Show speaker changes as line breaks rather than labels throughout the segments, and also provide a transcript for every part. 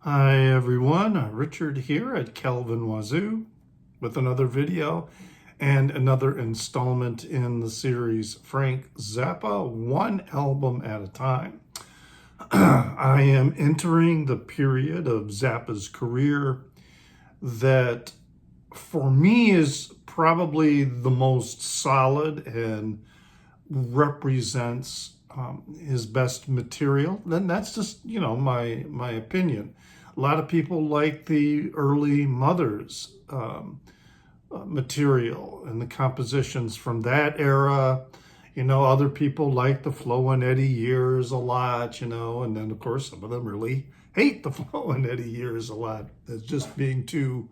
Hi everyone, Richard here at Calvin Wazoo with another video and another installment in the series Frank Zappa, one album at a time. I am entering the period of Zappa's career that for me is probably the most solid and represents his best material. Then that's just, my opinion. A lot of people like the early Mothers material and the compositions from that era. Other people like the Flo and Eddie years a lot, and then of course some of them really hate the Flo and Eddie years a lot as just being too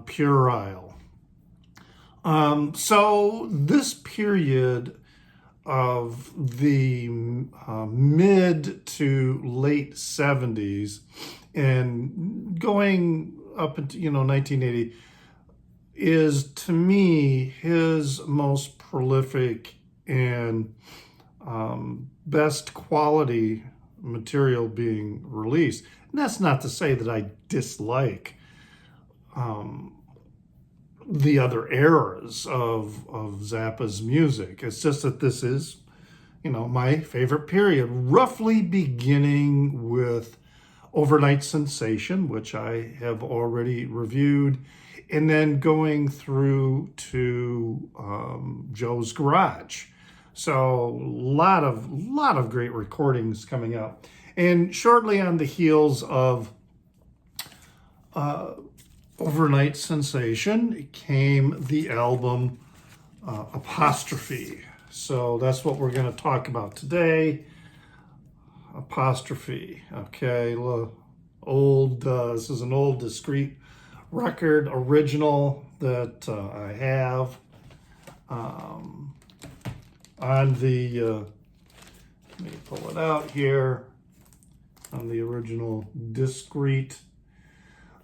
puerile. So this period of the mid to late 70s and going up into 1980 is to me his most prolific and best quality material being released. And that's not to say that I dislike the other eras of Zappa's music. It's just that this is, my favorite period, roughly beginning with Over-nite Sensation, which I have already reviewed, and then going through to Joe's Garage. So a lot of great recordings coming out. And shortly on the heels of Over-nite Sensation came the album Apostrophe. So that's what we're going to talk about today. Apostrophe. Okay, this is an old discrete record, original, that I have on the, let me pull it out here, on the original discrete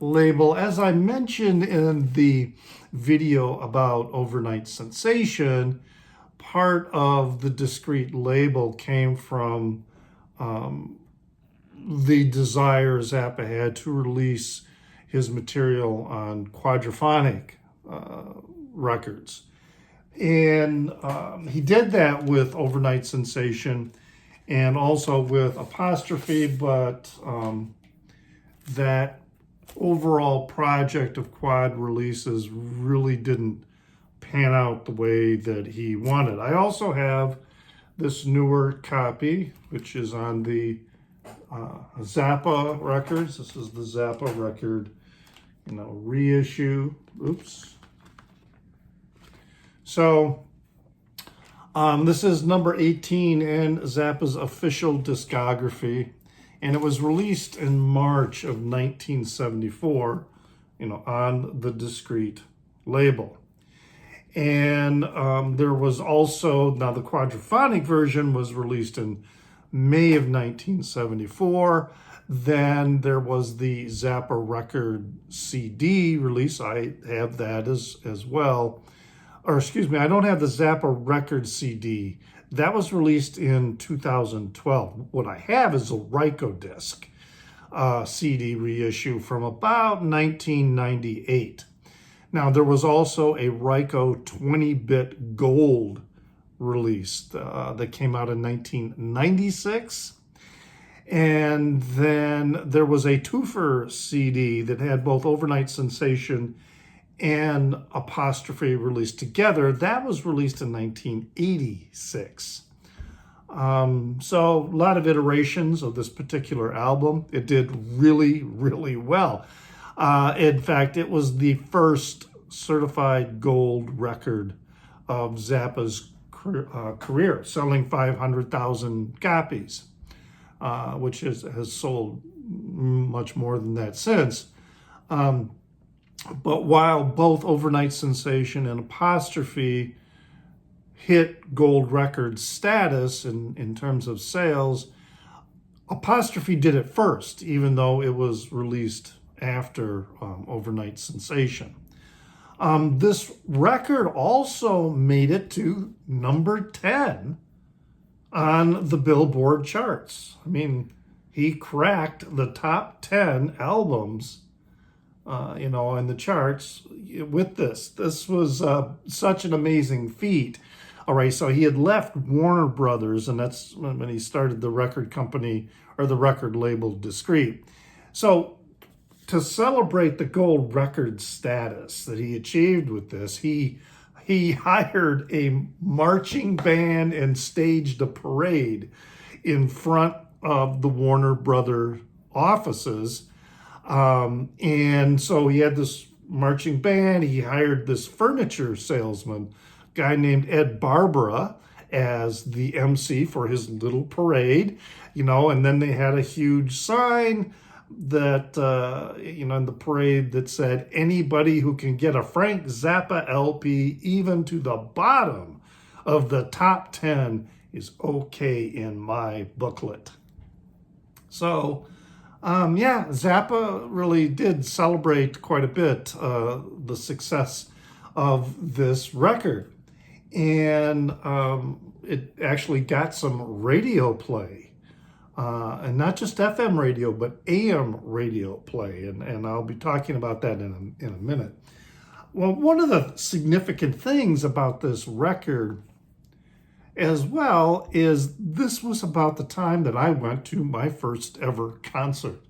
label. As I mentioned in the video about Over-nite Sensation, part of the discrete label came from the desire Zappa had to release his material on quadraphonic records. And he did that with Over-nite Sensation and also with Apostrophe, but that overall project of quad releases really didn't pan out the way that he wanted. I also have this newer copy, which is on the Zappa records. This is the Zappa record, reissue. Oops. So this is number 18 in Zappa's official discography. And it was released in March of 1974, on the discrete label. And there was also, now the quadraphonic version was released in May of 1974. Then there was the Zappa record CD release. I have that as well. Or excuse me, I don't have the Zappa record CD. That was released in 2012. What I have is a Ryko disc CD reissue from about 1998. Now, there was also a Ryko 20-bit gold release that came out in 1996. And then there was a twofer CD that had both Over-nite Sensation and Apostrophe released together. That was released in 1986. So a lot of iterations of this particular album. It did really, really well. In fact, it was the first certified gold record of Zappa's career, selling 500,000 copies, which has sold much more than that since. But while both Over-nite Sensation and Apostrophe hit gold record status in terms of sales, Apostrophe did it first, even though it was released after Over-nite Sensation. This record also made it to number 10 on the Billboard charts. I mean, he cracked the top 10 albums, in the charts with this. This was such an amazing feat. All right, so he had left Warner Brothers, and that's when he started the record company or the record label Discreet. So to celebrate the gold record status that he achieved with this, he hired a marching band and staged a parade in front of the Warner Brother offices. And so he had this marching band. He hired this furniture salesman, guy named Ed Barbara, as the MC for his little parade, and then they had a huge sign that, in the parade that said, anybody who can get a Frank Zappa LP even to the bottom of the top 10 is okay in my booklet. So, Zappa really did celebrate quite a bit the success of this record. And it actually got some radio play. And not just FM radio, but AM radio play. And I'll be talking about that in a minute. Well, one of the significant things about this record as well is this was about the time that I went to my first ever concert,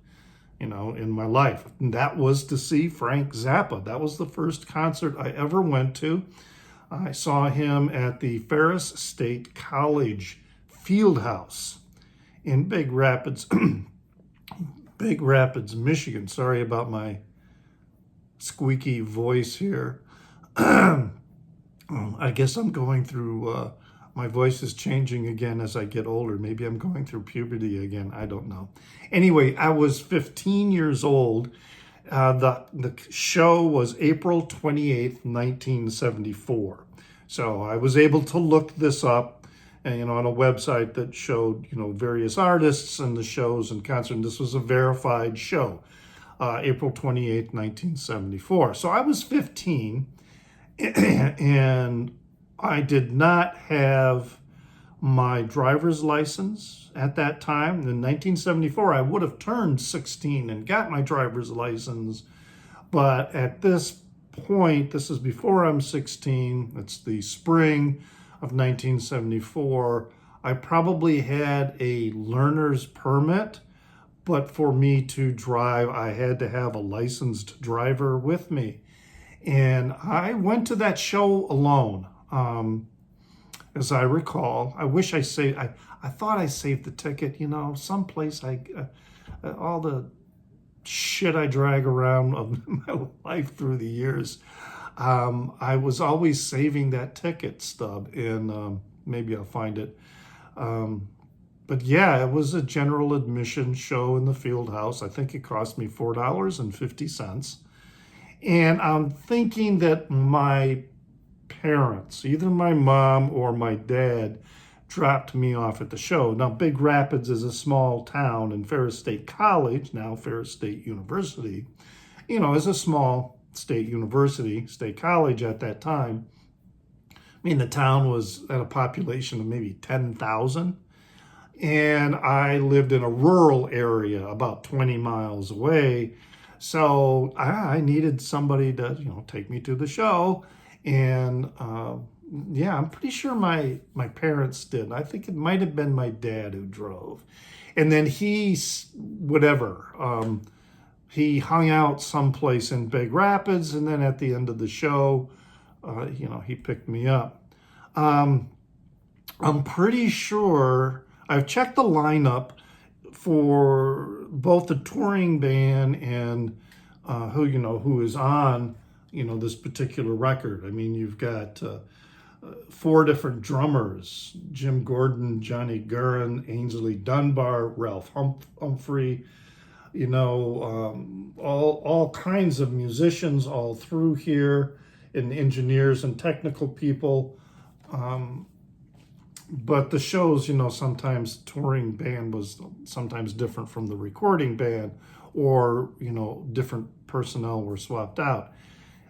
in my life. And that was to see Frank Zappa. That was the first concert I ever went to. I saw him at the Ferris State College Fieldhouse in Big Rapids, Michigan. Sorry about my squeaky voice here. I guess I'm going through, my voice is changing again as I get older. Maybe I'm going through puberty again. I don't know. Anyway, I was 15 years old. The show was April 28th, 1974. So I was able to look this up, and, on a website that showed, various artists and the shows and concerts. And this was a verified show, April 28th, 1974. So I was 15, and I did not have my driver's license at that time. In 1974, I would have turned 16 and got my driver's license. But at this point, this is before I'm 16, it's the spring of 1974, I probably had a learner's permit, but for me to drive, I had to have a licensed driver with me. And I went to that show alone. As I recall, I wish I saved, I thought I saved the ticket, someplace all the shit I drag around of my life through the years. I was always saving that ticket stub, and maybe I'll find it. But yeah, it was a general admission show in the Fieldhouse. I think it cost me $4.50. And I'm thinking that my parents, either my mom or my dad, dropped me off at the show. Now, Big Rapids is a small town, and Ferris State College, now Ferris State University, is a small state university, state college at that time. I mean, the town was at a population of maybe 10,000. And I lived in a rural area about 20 miles away. So I needed somebody to, take me to the show. And I'm pretty sure my parents did. I think it might have been my dad who drove. And then he hung out someplace in Big Rapids. And then at the end of the show, he picked me up. I'm pretty sure I've checked the lineup for both the touring band and who is on, this particular record. I mean, you've got 4 different drummers: Jim Gordon, Johnny Gurin, Ainsley Dunbar, Ralph Humphrey, all kinds of musicians all through here, and engineers and technical people. But the shows, sometimes touring band was sometimes different from the recording band, or, different personnel were swapped out.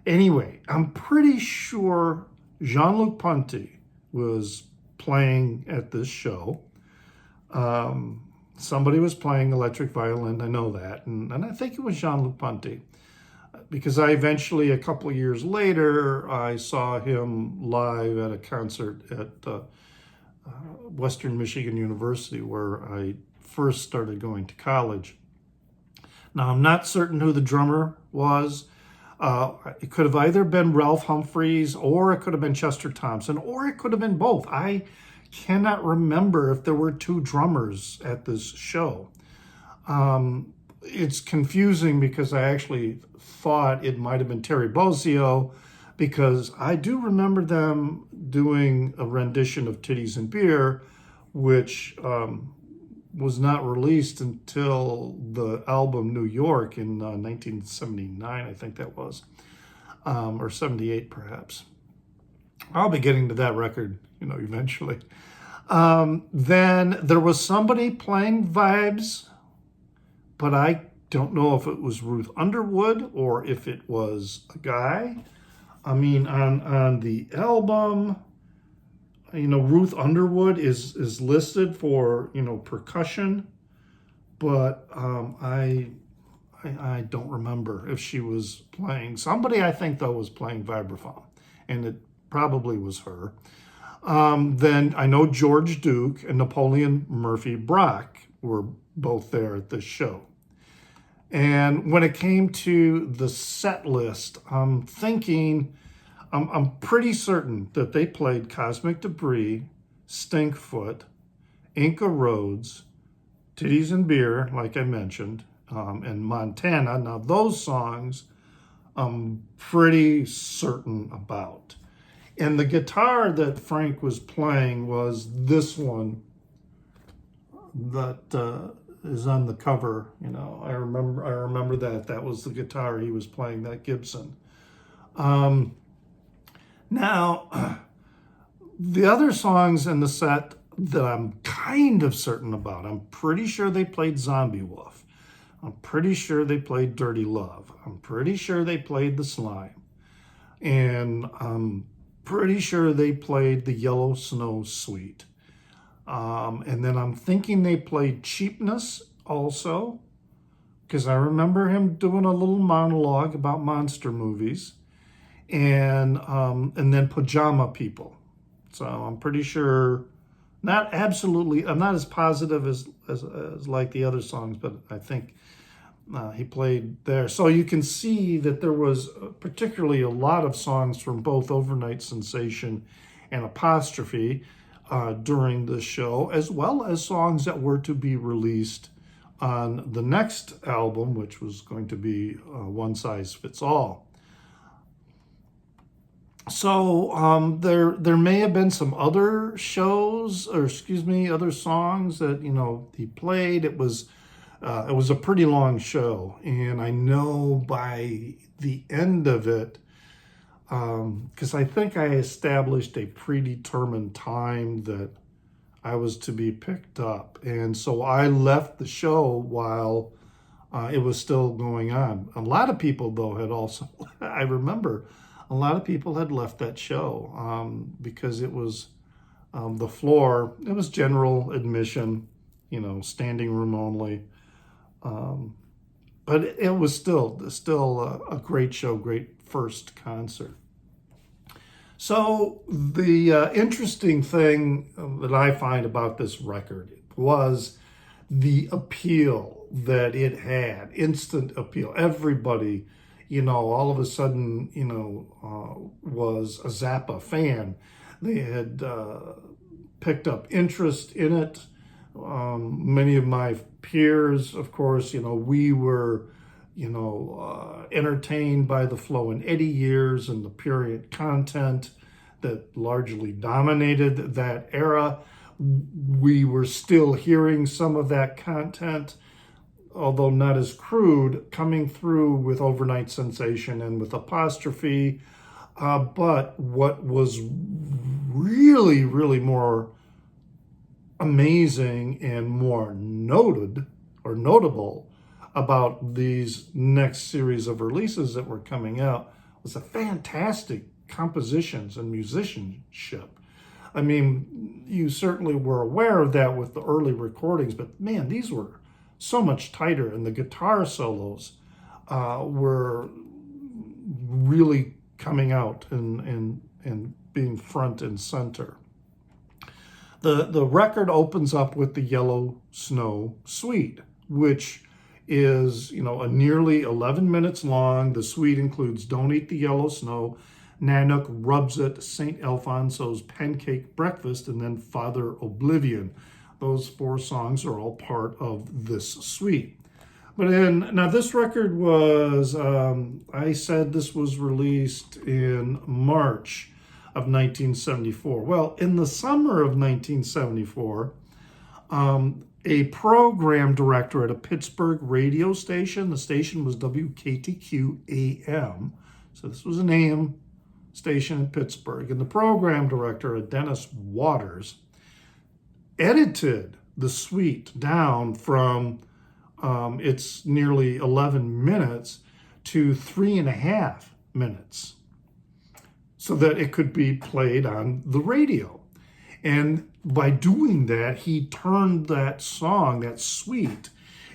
Anyway, I'm pretty sure Jean-Luc Ponty was playing at this show. somebody was playing electric violin. I know that. And I think it was Jean-Luc Ponty. Because I eventually, a couple of years later, I saw him live at a concert at Western Michigan University, where I first started going to college. Now, I'm not certain who the drummer was. It could have either been Ralph Humphreys, or it could have been Chester Thompson, or it could have been both. I cannot remember if there were two drummers at this show. It's confusing because I actually thought it might have been Terry Bozzio, because I do remember them doing a rendition of Titties and Beer, which was not released until the album New York in 1979, I think that was, or 78 perhaps. I'll be getting to that record, eventually. Then there was somebody playing vibes, but I don't know if it was Ruth Underwood or if it was a guy. I mean, on the album, Ruth Underwood is listed for, percussion, but I don't remember if she was playing. Somebody, I think, though, was playing vibraphone, and it probably was her. Then I know George Duke and Napoleon Murphy Brock were both there at this show. And when it came to the set list, I'm pretty certain that they played Cosmic Debris, Stinkfoot, Inca Roads, Titties and Beer, like I mentioned, and Montana. Now, those songs I'm pretty certain about. And the guitar that Frank was playing was this one that is on the cover. I remember that was the guitar he was playing, that Gibson. Now, the other songs in the set that I'm kind of certain about, I'm pretty sure they played Zombie Wolf. I'm pretty sure they played Dirty Love. I'm pretty sure they played The Slime. And I'm pretty sure they played The Yellow Snow Suite. And then I'm thinking they played Cheapness also, because I remember him doing a little monologue about monster movies. And then Pajama People. So I'm pretty sure, not absolutely, I'm not as positive as like the other songs, but I think he played there. So you can see that there was particularly a lot of songs from both Over-nite Sensation and Apostrophe during the show, as well as songs that were to be released on the next album, which was going to be One Size Fits All. So there may have been some other shows, or other songs that he played. It was a pretty long show, and I know by the end of it, because I think I established a predetermined time that I was to be picked up, and so I left the show while it was still going on. A lot of people, though, had also, I remember, a lot of people had left that show because it was the floor. It was general admission, standing room only. But it was still a great show, great first concert. So the interesting thing that I find about this record was the appeal that it had, instant appeal. Everybody, all of a sudden, was a Zappa fan. They had picked up interest in it. Many of my peers, of course, we were, entertained by the Flo and Eddie years and the period content that largely dominated that era. We were still hearing some of that content, although not as crude, coming through with Over-nite Sensation and with Apostrophe. But what was really, really more amazing and more notable about these next series of releases that were coming out was the fantastic compositions and musicianship. I mean, you certainly were aware of that with the early recordings, but man, these were so much tighter, and the guitar solos were really coming out and being front and center. The record opens up with the Yellow Snow Suite, which is, a nearly 11 minutes long. The suite includes Don't Eat the Yellow Snow, Nanook Rubs It, St. Alfonso's Pancake Breakfast, and then Father Oblivion. Those 4 songs are all part of this suite. But now this record was, I said this was released in March of 1974. Well, in the summer of 1974, a program director at a Pittsburgh radio station, the station was WKTQ AM, so this was an AM station in Pittsburgh, and the program director, Dennis Waters, edited the suite down from its nearly 11 minutes to 3.5 minutes so that it could be played on the radio. And by doing that, he turned that song, that suite,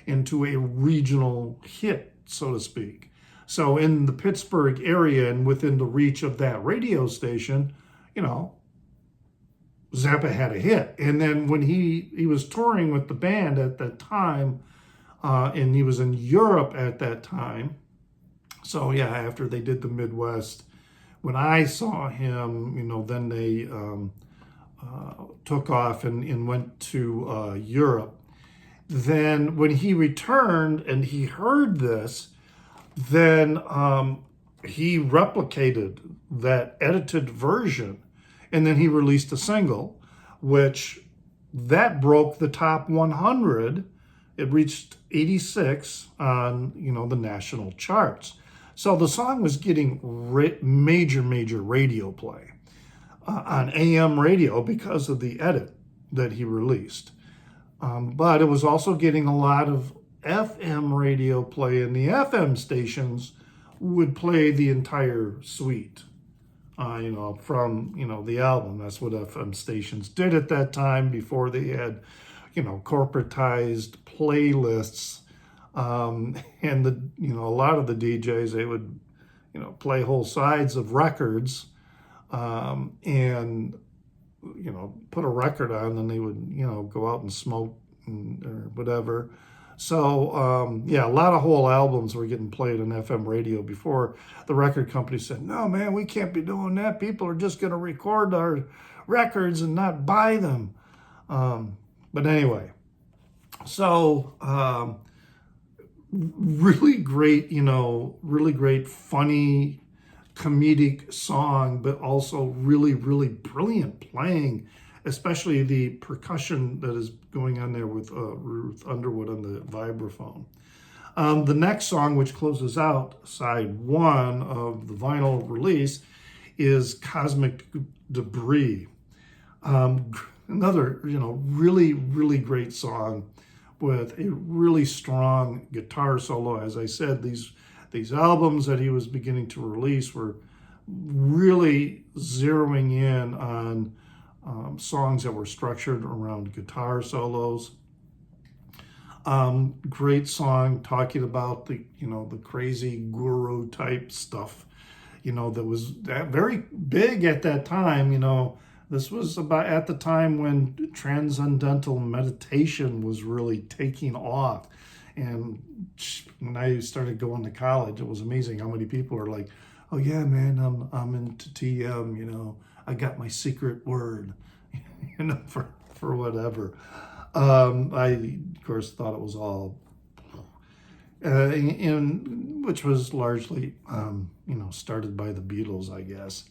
into a regional hit, so to speak. So in the Pittsburgh area and within the reach of that radio station, Zappa had a hit. And then when he was touring with the band at that time, and he was in Europe at that time. So yeah, after they did the Midwest, when I saw him, then they took off and went to Europe. Then when he returned and he heard this, then he replicated that edited version, and then he released a single, which that broke the top 100. It reached 86 on, the national charts. So the song was getting major radio play on AM radio because of the edit that he released. But it was also getting a lot of FM radio play, and the FM stations would play the entire suite, from, the album. That's what FM stations did at that time before they had, corporatized playlists. And a lot of the DJs, they would, play whole sides of records, and, put a record on, and they would, go out and smoke or whatever. So, a lot of whole albums were getting played on FM radio before the record company said, no, man, we can't be doing that. People are just going to record our records and not buy them. But anyway, so really great, funny, comedic song, but also really brilliant playing, especially the percussion that is going on there with Ruth Underwood on the vibraphone. The next song, which closes out side 1 of the vinyl release, is Cosmic Debris. Another, really great song with a really strong guitar solo. As I said, these albums that he was beginning to release were really zeroing in on songs that were structured around guitar solos. Great song talking about the crazy guru type stuff, that was very big at that time. This was about at the time when transcendental meditation was really taking off. And when I started going to college, it was amazing how many people were like, oh yeah, man, I'm into TM, I got my secret word, for whatever. I, of course, thought it was all, which was largely, started by the Beatles, I guess.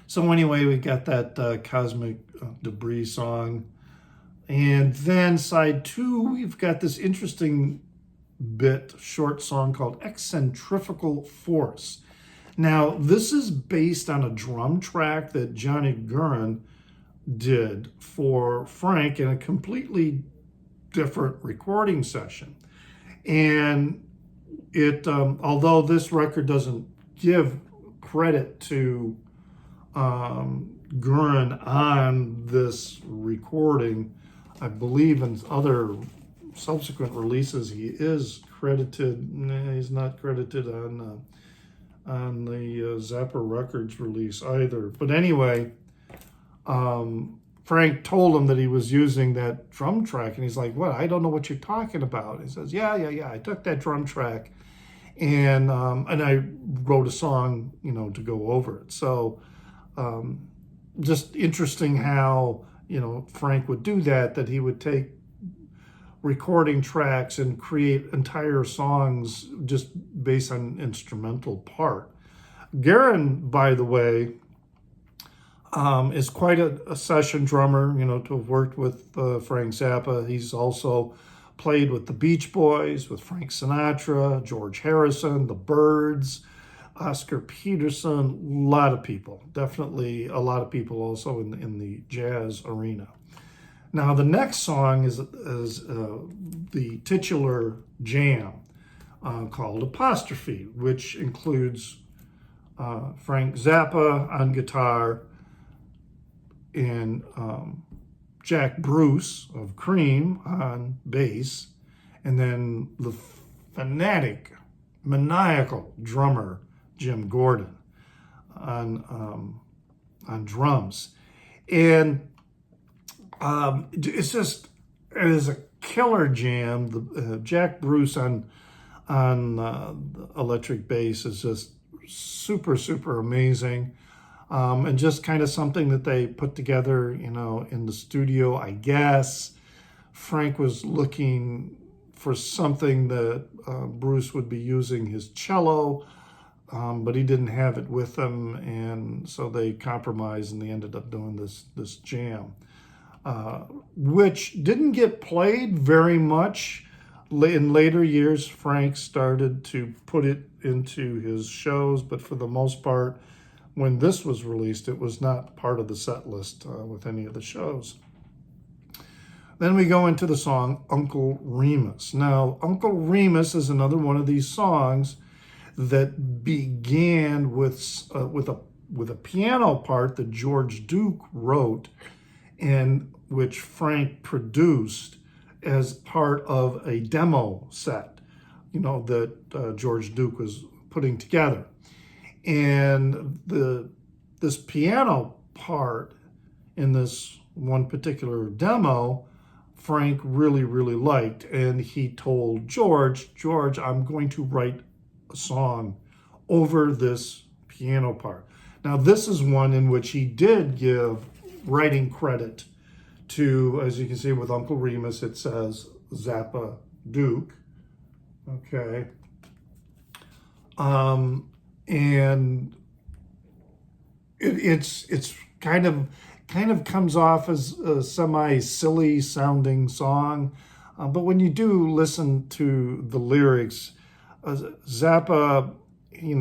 So anyway, we got that Cosmic Debris song. And then side 2, we've got this interesting short song called Centrifugal Force. Now, this is based on a drum track that Johnny Gurin did for Frank in a completely different recording session. And it, although this record doesn't give credit to Gurin on this recording. I believe in other subsequent releases he is credited. He's not credited on the Zappa Records release either. But anyway, Frank told him that he was using that drum track, and he's like, "What? I don't know what you're talking about." He says, "Yeah. I took that drum track, and I wrote a song, to go over it." So, just interesting how Frank would do that. That he would take recording tracks and create entire songs just based on instrumental part. Guerin, by the way, is quite a session drummer, to have worked with Frank Zappa. He's also played with the Beach Boys, with Frank Sinatra, George Harrison, the Byrds, Oscar Peterson, a lot of people, definitely a lot of people also in the jazz arena. Now, the next song is the titular jam called Apostrophe, which includes Frank Zappa on guitar and Jack Bruce of Cream on bass, and then the maniacal drummer Jim Gordon on drums. And it is a killer jam. The Jack Bruce on electric bass is just super amazing, and just kind of something that they put together, in the studio. I guess Frank was looking for something that Bruce would be using his cello, but he didn't have it with him, and so they compromised and they ended up doing this jam, which didn't get played very much. In later years, Frank started to put it into his shows, but for the most part, when this was released, it was not part of the set list with any of the shows. Then we go into the song Uncle Remus. Now, Uncle Remus is another one of these songs that began with a piano part that George Duke wrote and which Frank produced as part of a demo set, that George Duke was putting together. And this piano part in this one particular demo, Frank really liked, and he told George, I'm going to write a song over this piano part. Now, this is one in which he did give writing credit to, as you can see with Uncle Remus, it says Zappa Duke. Okay. And it's kind of comes off as a semi-silly sounding song, but when you do listen to the lyrics, Zappa, he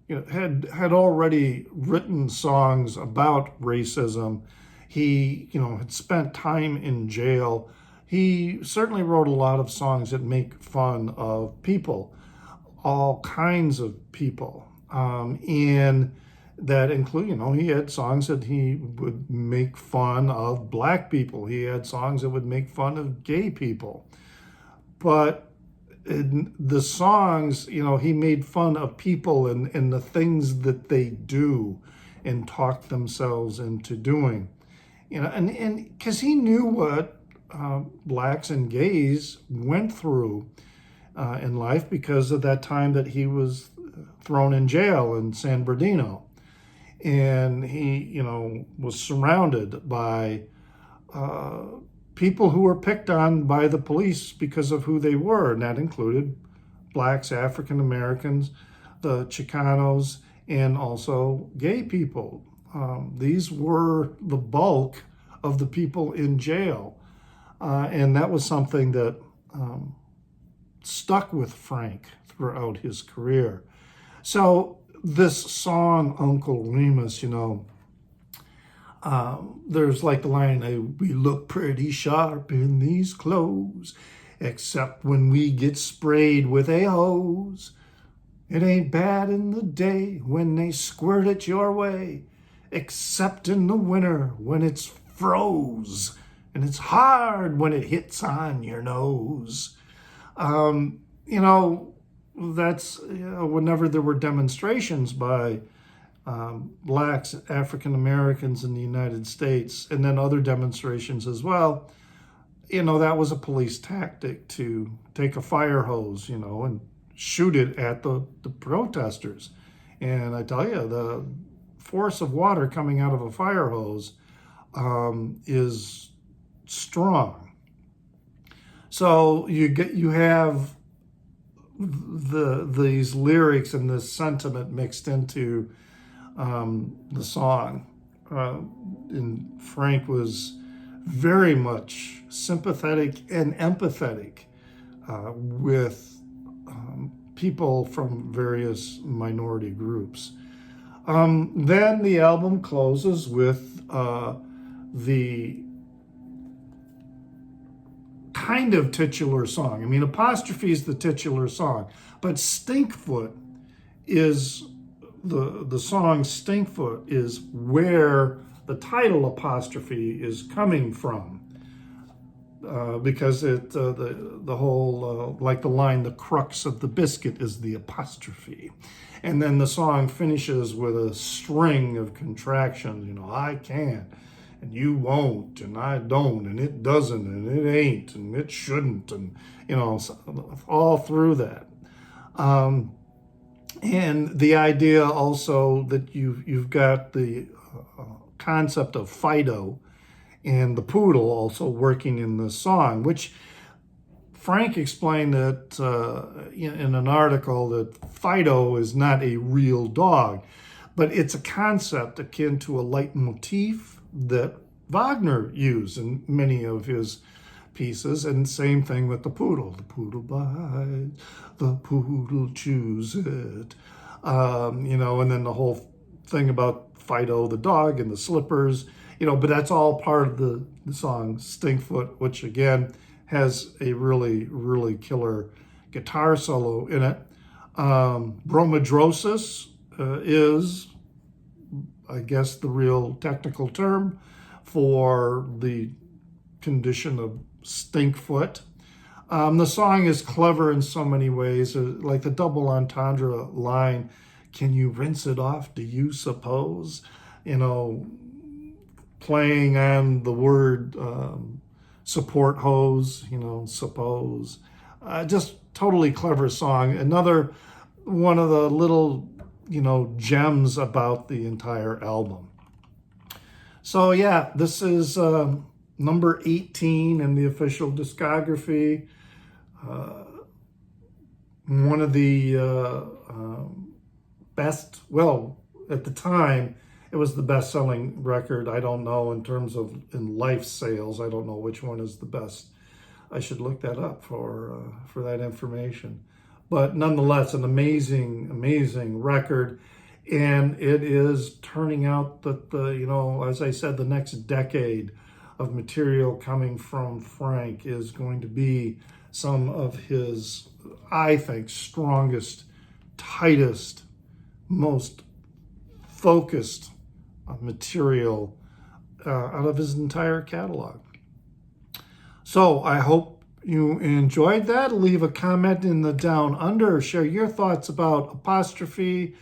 had already written songs about racism. He had spent time in jail. He certainly wrote a lot of songs that make fun of people, all kinds of people, and that include, he had songs that he would make fun of black people. He had songs that would make fun of gay people. But in the songs, he made fun of people and the things that they do and talk themselves into doing. And because he knew what blacks and gays went through in life because of that time that he was thrown in jail in San Bernardino. And he, was surrounded by people who were picked on by the police because of who they were. And that included blacks, African Americans, the Chicanos, and also gay people. These were the bulk of the people in jail. And that was something that stuck with Frank throughout his career. So this song, Uncle Remus, there's like the line, we look pretty sharp in these clothes, except when we get sprayed with a hose. It ain't bad in the day when they squirt it your way, except in the winter when it's froze, and it's hard when it hits on your nose. You know, that's, whenever there were demonstrations by blacks, African Americans in the United States, and then other demonstrations as well, that was a police tactic to take a fire hose, and shoot it at the protesters. And I tell you, the force of water coming out of a fire hose is strong. So you have these lyrics and this sentiment mixed into the song. And Frank was very much sympathetic and empathetic with people from various minority groups. Then the album closes with the kind of titular song. I mean, Apostrophe is the titular song, but Stinkfoot is the song. Stinkfoot is where the title Apostrophe is coming from, because it the whole like the line, the crux of the biscuit is the apostrophe, and then the song finishes with a string of contractions. I can, and you won't, and I don't, and it doesn't, and it ain't, and it shouldn't, and all through that. And the idea also that you've got the concept of Fido and the poodle also working in the song, which Frank explained that in an article, that Fido is not a real dog, but it's a concept akin to a leitmotif that Wagner used in many of his pieces, and same thing with the poodle. The poodle bites, the poodle chews it, and then the whole thing about Fido the dog and the slippers, but that's all part of the song Stinkfoot, which again has a really, really killer guitar solo in it. Bromidrosis is, I guess, the real technical term for the condition of Stinkfoot. The song is clever in so many ways, like the double entendre line, "Can you rinse it off, do you suppose?" Playing on the word support hose, suppose. Just totally clever song. Another one of the little, gems about the entire album. So yeah, this is number 18 in the official discography. One of the best, well, at the time, it was the best-selling record. I don't know in terms of in life sales. I don't know which one is the best. I should look that up for that information. But nonetheless, an amazing, amazing record. And it is turning out that, as I said, the next decade of material coming from Frank is going to be some of his, I think, strongest, tightest, most focused material out of his entire catalog. So I hope you enjoyed that. Leave a comment in the Down Under. Share your thoughts about Apostrophe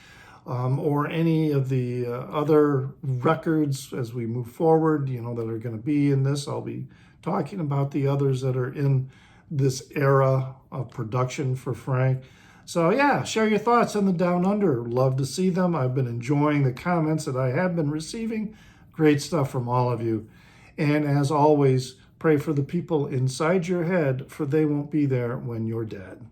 or any of the other records as we move forward, that are going to be in this. I'll be talking about the others that are in this era of production for Frank. So yeah, share your thoughts in the Down Under. Love to see them. I've been enjoying the comments that I have been receiving. Great stuff from all of you. And as always, pray for the people inside your head, for they won't be there when you're dead.